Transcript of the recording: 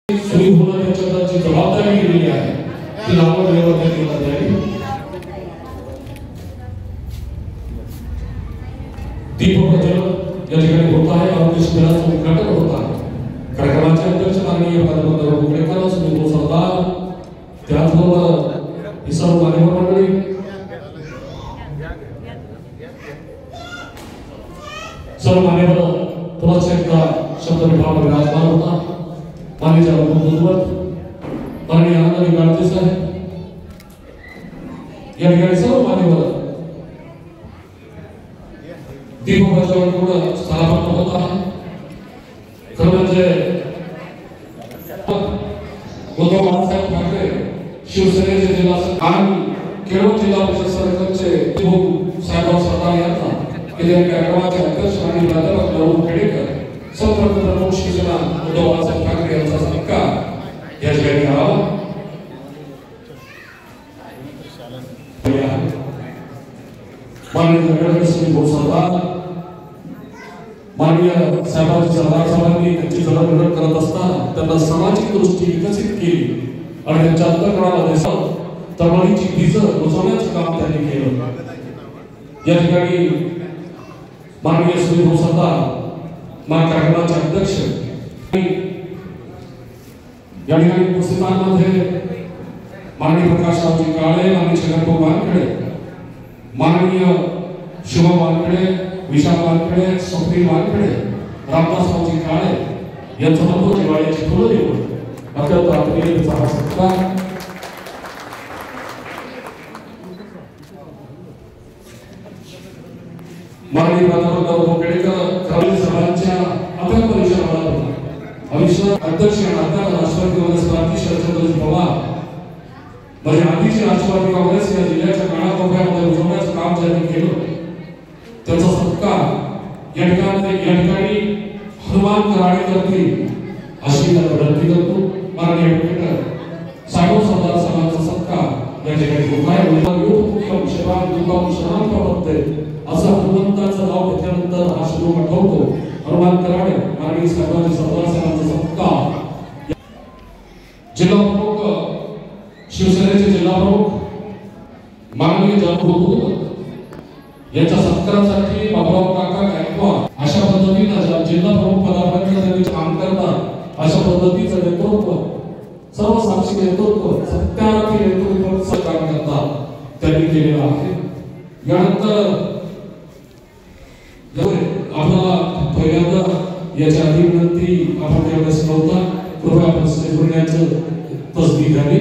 सुरू होणं त्याची जबाबदारी दिलेली आहे ती आपण व्यवस्थित केली जाईल। दीप प्रज्वलन या ठिकाणी होत आहे और शिबिराचं उद्घाटन होत आहे। कार्यक्रमाचे अध्यक्ष माननीय पंतप्रधान मुख्यमंत्री सुनील सरदार त्याचबरोबर ही सर्व मान्यवर मंडळी सर्व मान्यवर पुन्हा एकदा शब्द विभाग विराजमान होता। माननीय मुख्यमंत्री माननीय आनंद गाडगे साहेब या ठिकाणी सर्व मान्यवर दीप प्रज्वलन स्थानापन्न होत आहे। खरं म्हणजे उद्धव बाळासाहेब ठाकरे शिवसेनेचे जिल्हा आणि केळव जिल्हा परिषद सरकारचे साहेब सरदार यांना केलेल्या कार्यक्रमाचे अध्यक्ष आणि प्राध्यापक नवू खेडेकर संपर्क प्रमुख शिवसेना उद्धव बाळासाहेब ठाकरे यांचा सत्कार या ठिकाणी करावा। माननीय नगरकर सुनील सरदार माननीय साहेबांची सरदार साहेबांनी त्यांची जडणघडण करत असताना त्यांना सामाजिक दृष्टी विकसित केली आणि त्यांच्या अंतःकरणामध्ये तळमळीची बीज रुजवण्याचं काम त्यांनी केलं। या ठिकाणी माननीय सुनील सरदार कार्यक्रमाचे अध्यक्ष या ठिकाणी उपस्थितांमध्ये माननीय प्रकाशरावजी काळे माननीय शंकरभाऊ वानखेडे माननीय शुभम वानखेडे विशाल वानखेडे स्वप्नील वानखेडे रामदासरावजी काळे यांचा महत्व दिवाळीची फुलं देऊन अत्यंत आत्मीयतेचा हा सत्कार माननीय प्राध्यापक नवू खेडेकर खालील सभांच्या अभ्यास परिषदेला अविश्वास अध्यक्ष आणि राष्ट्रवादी काँग्रेस पार्टी शरदचंद्रजी पवार म्हणजे आधीची राष्ट्रवादी काँग्रेस या जिल्ह्याच्या कानाकोपऱ्यामध्ये रुजवण्याचं काम ज्यांनी केलं त्याचा सत्कार या ठिकाणी हनुमान कराडे करतील अशी विनंती करतो। माननीय मुख्यमंत्री साहेब सरदार साहेबांचा सत्कार या ठिकाणी होत आहे। मुख्यम शिवाय दुर्गम शरण प्रवर्ते असं हनुमंताचं नाव घेतल्यानंतर हा श्लोक आठवतो। हनुमान कराडे माननीय साहेबांचे सरदार साहेबांचा सत्कार जिल्हा प्रमुख शिवसेनेचे जिल्हा प्रमुख माननीय जगभूत यांच्या सत्कारासाठी बाबूराव काका गायकवाड अशा पद्धतीने जिल्हा प्रमुख पदापर्यंत त्यांनी काम करतात अशा पद्धतीचं नेतृत्व सर्वसाक्षी नेतृत्व सत्यार्थी नेतृत्व काम करतात त्यांनी केलेलं आहे। यानंतर आपल्याला पहिल्यांदा याच्या आधी विनंती आपण त्यावेळेस नव्हता कृपया आपण स्टेज वर यायचं तसदी द्यावी।